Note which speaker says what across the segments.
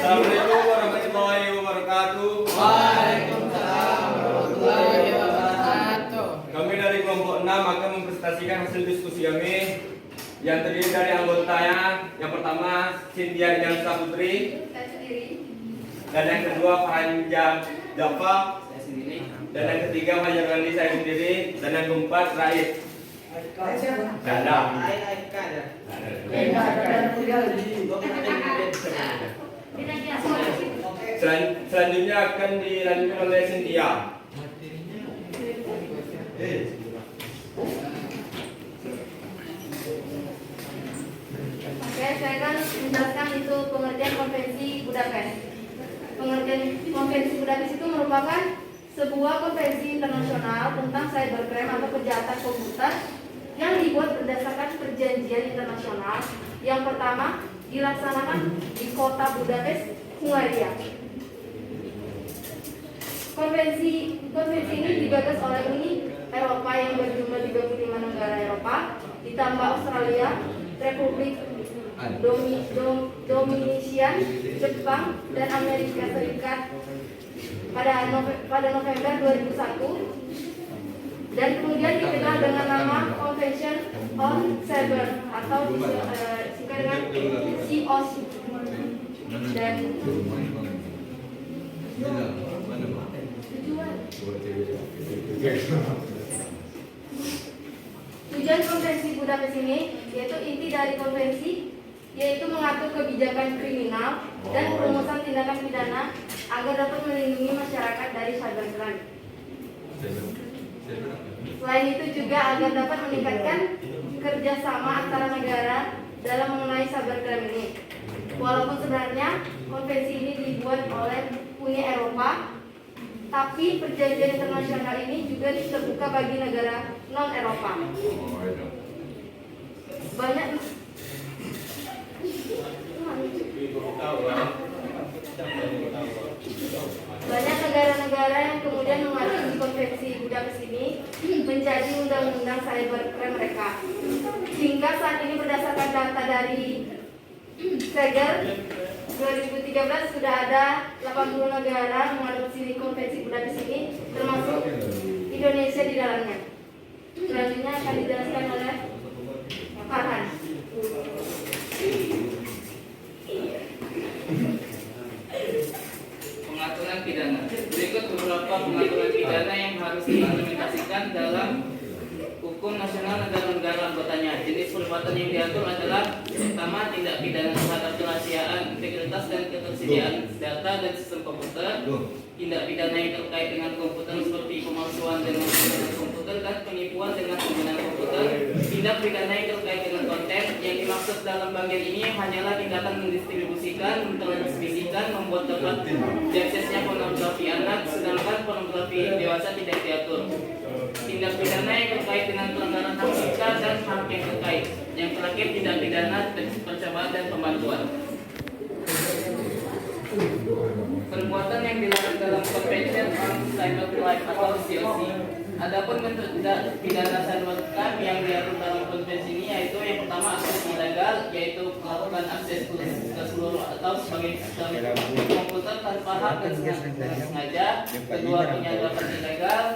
Speaker 1: Assalamualaikum warahmatullahi wabarakatuh.
Speaker 2: Waalaikumsalam warahmatullahi wabarakatuh.
Speaker 1: Kami dari kelompok 6 akan mempresentasikan hasil diskusi kami yang terdiri dari anggotanya. Yang pertama Cynthia Jansa Putri, dan yang kedua Faranja Java, dan yang ketiga Fajar Randi, saya sendiri, dan yang keempat Raid. Ada. Selanjutnya akan dilanjutkan oleh Cynthia.
Speaker 3: Oke, saya akan menjelaskan itu pengertian Konvensi Budapest. Pengertian Konvensi Budapest itu merupakan sebuah konvensi internasional tentang cybercrime atau kejahatan komputer yang dibuat berdasarkan perjanjian internasional yang pertama dilaksanakan di kota Budapest, Hungaria. Konvensi ini digagas oleh Uni Eropa yang berjumlah 35 negara Eropa, ditambah Australia, Republik Dominican, Jepang, dan Amerika Serikat pada November 2001, dan kemudian dikenal dengan nama Convention on Cyber atau disingkat dengan COC. Dan tujuan Konvensi Budapest ini yaitu inti dari konvensi yaitu mengatur kebijakan kriminal dan perumusan tindakan pidana agar dapat melindungi masyarakat dari cybercrime. Selain itu juga agar dapat meningkatkan kerjasama antara negara dalam mengenai cybercrime ini. Walaupun sebenarnya konvensi ini dibuat oleh Uni Eropa, tapi perjanjian internasional ini juga terbuka bagi negara non-Eropa. Banyak negara-negara yang kemudian mematuhi konvensi Budapest ini menjadi undang-undang cybercrime mereka. Hingga saat ini berdasarkan data dari Segel 2013 sudah ada 80 negara mengadopsi konvensi Budapest ini, termasuk Indonesia di dalamnya. Selanjutnya akan dijelaskan oleh Farhan.
Speaker 2: Pengaturan pidana. Berikut beberapa pengaturan pidana yang harus diimplementasikan dalam hukum nasional negara-negara anggotanya. Jenis perbuatan yang diatur adalah pertama, tindak pidana terhadap kerahasiaan, integritas dan ketersediaan data dan sistem komputer. Tindak pidana yang terkait dengan komputer seperti pemalsuan dengan penggunaan komputer dan penipuan dengan penggunaan komputer. Tindak pidana yang terkait dengan konten. Yang dimaksud dalam bagian ini hanyalah tindakan mendistribusikan, mentransmisikan, membuat dapat diaksesnya pornografi anak, sedangkan pornografi dewasa tidak diatur. Tindak pidana yang terkait dengan pelanggaran hak cipta dan hak yang terkait. Yang terakhir, tindak pidana percobaan dan pembantuan. Perbuatan yang dilarang dalam Convention on Cybercrime atau COC. Adapun bentuk tindak pidana cybercrime yang diatur dalam konvensi ini yaitu yang pertama akses ilegal, yaitu melakukan akses ke seluruh atau sebagai sistem komputer tanpa hak dan sengaja. Kedua, penyadapan ilegal,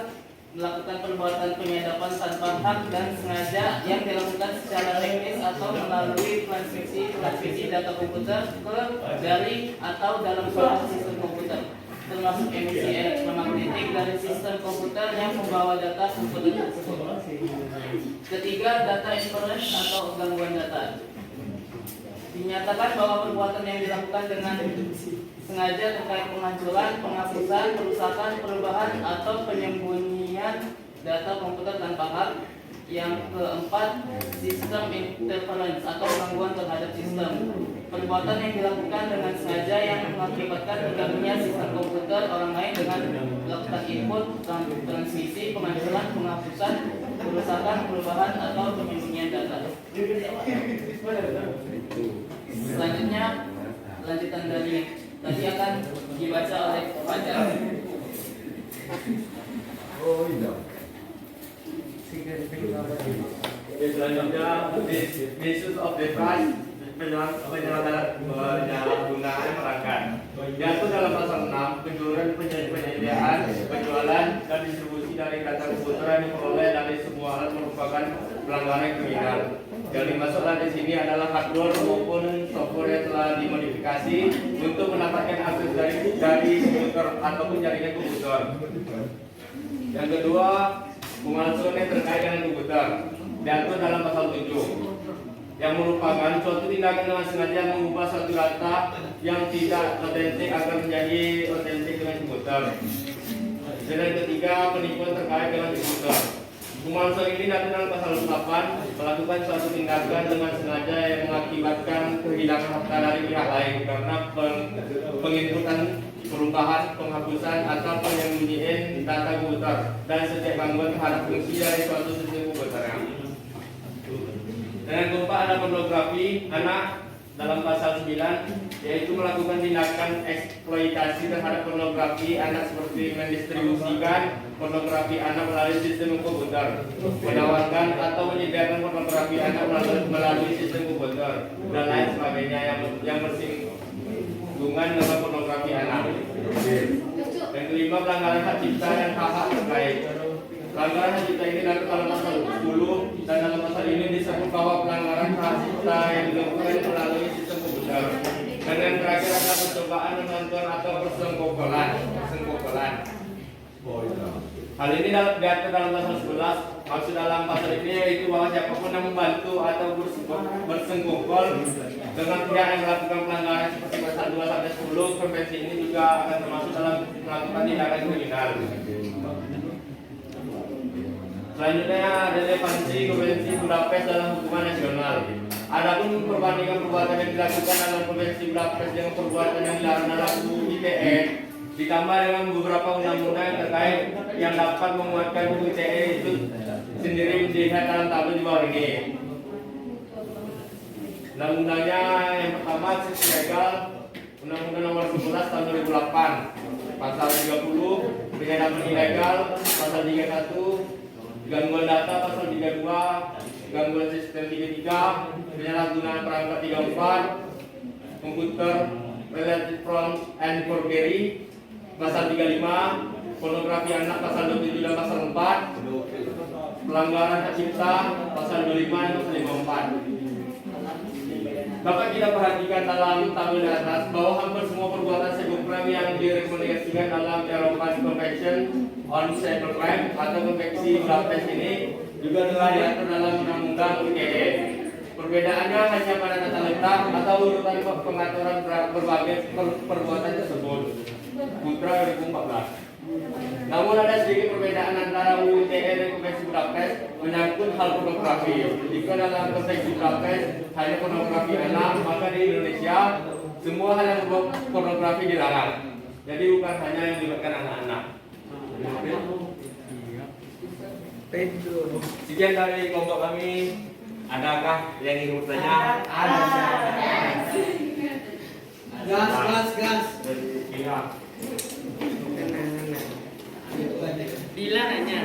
Speaker 2: melakukan perbuatan penyadapan tanpa hak dan sengaja yang dilakukan secara teknis atau melalui transmisi data komputer ke dari atau dalam suatu sistem komputer, termasuk emisi elektromagnetik dari sistem komputer yang membawa data komputer tersebut. Ketiga, data interference atau gangguan data. Dinyatakan bahwa perbuatan yang dilakukan dengan sengaja terkait penghancuran, penghapusan, perusakan, perubahan atau penyembunyian data komputer tanpa hak. Yang keempat, sistem interference atau gangguan terhadap sistem. Perbuatan yang dilakukan dengan sengaja yang mengakibatkan terganggunya sistem komputer orang lain dengan melakukan input, transmisi, penghancuran, penghapusan, perusakan, perubahan atau penyembunyian data. Selanjutnya, lanjutan dari tadi akan dibaca oleh Fajar.
Speaker 1: Selanjutnya, misuse of device penyalahgunaan perangkat. yang diperoleh dari sebuah alat merupakan pelanggaran kriminal. Yang dimaksudkan di sini adalah hardware maupun software yang telah dimodifikasi untuk mendapatkan akses dari komputer ataupun jaringan komputer. Yang kedua, pemalsuan yang terkait dengan komputer diatur dalam pasal 7 yang merupakan suatu tindakan dengan sengaja mengubah suatu data yang tidak otentik agar menjadi otentik dengan komputer. Dan yang ketiga, penipuan terkait dengan komputer. Pemalsuan ini diatur dalam pasal 8 melakukan suatu tindakan dengan sengaja yang mengakibatkan kehilangan harta dari pihak lain karena penginputan, perubahan, penghapusan atau penyembunyian data komputer dan setiap gangguan terhadap fungsi dari suatu sistem komputer. Dan yang keempat ada pornografi anak dalam pasal 9, yaitu melakukan tindakan eksploitasi terhadap pornografi anak seperti mendistribusikan pornografi anak melalui sistem komputer, menawarkan atau menyediakan pornografi anak melalui sistem komputer dan lain sebagainya yang bersinggungan dengan pornografi anak. Yang kelima, pelanggaran hak cipta dan hak-hak terkait. Pelanggaran hak cipta ini diatur dalam pasal 10 dan dalam pasal ini disebut bahwa pelanggaran hak cipta yang dilakukan melalui sistem komputer. Dan yang terakhir adalah percobaan menonton atau persengkokolan. Hal ini diatur dalam pasal 11. Maksud dalam pasal ini yaitu bahwa siapapun yang membantu atau bersengkokol dengan pihak yang melakukan pelanggaran seperti pasal 2 sampai 10 konvensi ini juga akan termasuk dalam melakukan tindakan kriminal. Selanjutnya, relevansi Konvensi Budapest dalam hukuman nasional. Adapun perbandingan perbuatan yang dilakukan dalam Konvensi Budapest dengan perbuatan yang dilarang dalam UU ITE ditambah dengan beberapa undang-undang yang terkait yang dapat menguatkan UU ITE itu sendiri dilihat dalam tabel di bawah ini. Undang-undangnya yang pertama seks ilegal, Undang-Undang Nomor 11 Tahun 2008, Pasal 30 penyadapan ilegal, Pasal 31 gangguan data, Pasal 32 gangguan sistem 33, penyalahgunaan perangkat 34, komputer related from and forgery, Pasal 35, pornografi anak, Pasal 27 dan Pasal 4, pelanggaran hak cipta, Pasal 25 dan Pasal 54. Dapat kita perhatikan dalam tabel di atas bahwa hampir semua perbuatan cybercrime yang direkomendasikan dalam European Convention on Cybercrime atau Konvensi Budapest ini juga telah diatur dalam Undang-Undang ITE. Perbedaannya hanya pada tata letak atau urutan pengaturan berbagai perbuatan tersebut. Putra 2014. Namun ada sedikit perbedaan antara UU ITE dan Konvensi Budapest menyangkut hal pornografi. Jika dalam Konvensi Budapest hanya pornografi anak, maka di Indonesia semua hal yang berbau pornografi dilarang. Jadi bukan hanya yang melibatkan anak-anak. Sekian dari kelompok kami. Adakah yang ingin bertanya?
Speaker 4: Ada. Gas.
Speaker 2: Bila nanya.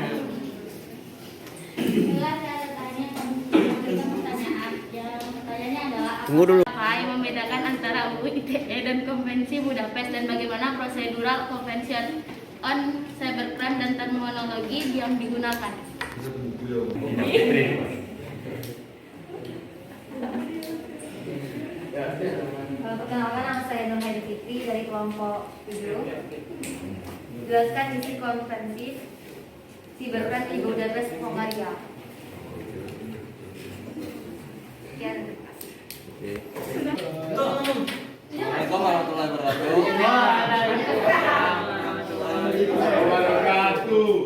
Speaker 4: Tunggu dulu.
Speaker 3: Apa yang membedakan antara UU ITE dan Konvensi Budapest dan bagaimana prosedural Convention on Cybercrime dan terminologi yang digunakan? Perkenalkan, nama saya Nur Hadi Fitri dari kelompok 7. Jelaskan isi konvensi Cybercrime di Budapest, Hongaria. Sekian.
Speaker 4: Assalamualaikum warahmatullahi wabarakatuh.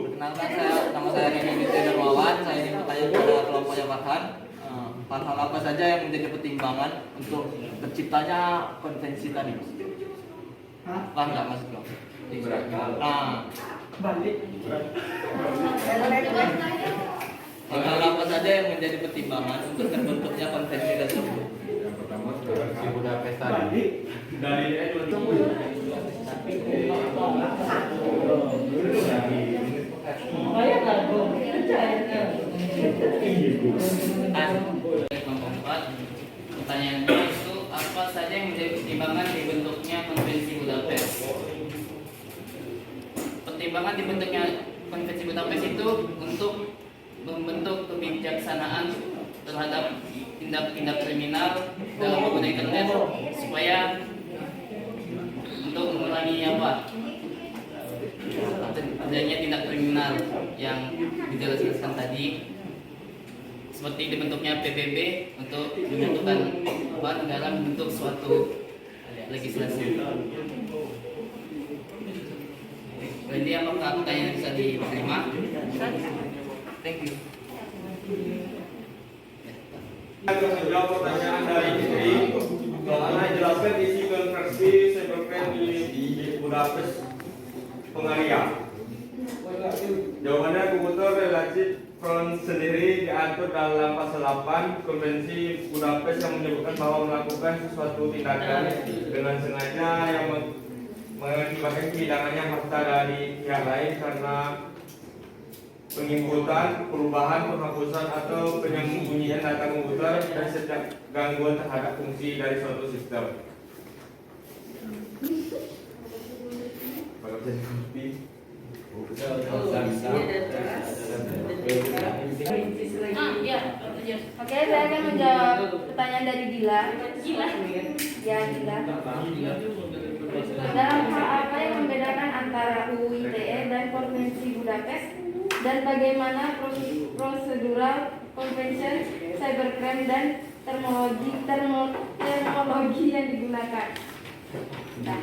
Speaker 4: Perkenalkan, nama saya Rini Binti Darmawan. Saya ingin bertanya kepada kelompoknya Farhan. Hal apa saja yang menjadi pertimbangan untuk terciptanya konvensi tadi? Paham nggak mas Bro? Hal apa saja yang menjadi pertimbangan untuk terbentuknya konvensi tersebut?
Speaker 1: Yang pertama Konvensi Budapest tadi dari
Speaker 2: Kelompok 4. Pertanyaannya itu apa saja yang menjadi pertimbangan dibentuknya Konvensi Budapest? Pertimbangan dibentuknya Konvensi Budapest database itu untuk membentuk kebijaksanaan terhadap tindak-tindak kriminal dalam pengguna internet supaya untuk mengurangi adanya tindak kriminal yang dijelaskan tadi, seperti dibentuknya PBB untuk menyatukan negara membentuk suatu legislasi. Berarti apakah pertanyaan bisa diterima? Thank you.
Speaker 1: Untuk menjawab pertanyaan dari Fitri, Ana jelaskan isi konversi cybercrime di Budapest Hungaria. Jawabannya komputer relatif front sendiri diatur dalam pasal 8 Konvensi Budapest yang menyebutkan bahwa melakukan sesuatu tindakan dengan sengaja yang mengakibatkan kehilangannya harta dari pihak lain karena penginputan, perubahan, penghapusan atau penyembunyian data komputer dan setiap gangguan terhadap fungsi dari suatu sistem.
Speaker 3: Oke, saya akan menjawab pertanyaan dari Gila. Ya, Gila. Dalam hal apa yang membedakan antara UU ITE dan Konvensi Budapest dan bagaimana prosedural convention cybercrime dan terminologi yang digunakan? Nah.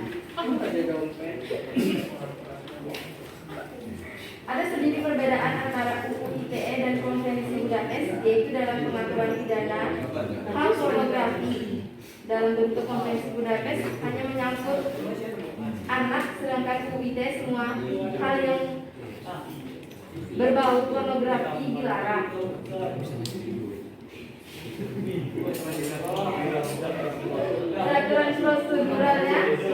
Speaker 3: Ada sedikit perbedaan antara UU ITE dan Konvensi Budapest, yaitu dalam pengaturan pidana hal pornografi. Dalam bentuk Konvensi Budapest hanya menyangkut anak, sedangkan UU ITE semua hal yang berbau pornografi dilarang. Peraturan proseduralnya itu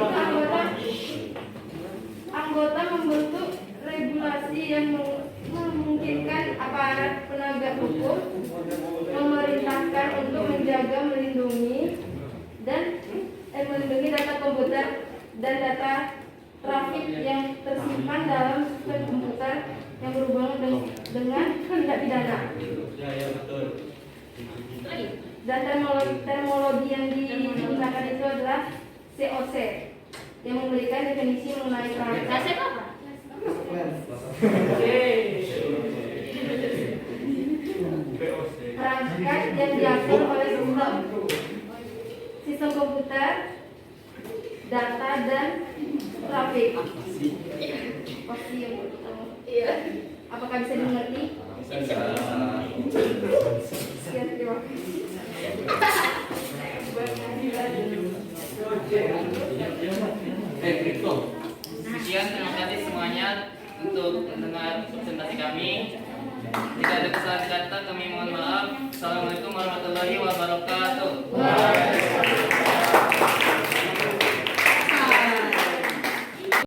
Speaker 3: anggota membentuk regulasi yang memungkinkan aparat penegak hukum memerintahkan untuk menjaga, melindungi data komputer dan data trafik yang tersimpan dalam sistem komputer yang berhubungan dengan tindak pidana. Dan terminologi yang digunakan itu adalah COC yang memberikan definisi mengenai perangkat yang diatur oleh sistem komputer, data dan trafik. Apakah bisa dimengerti? Sekian, terima
Speaker 2: Sekian, terima kasih semuanya untuk mendengar presentasi kami. Jika ada kesalahan kata kami mohon maaf. Assalamualaikum warahmatullahi wabarakatuh.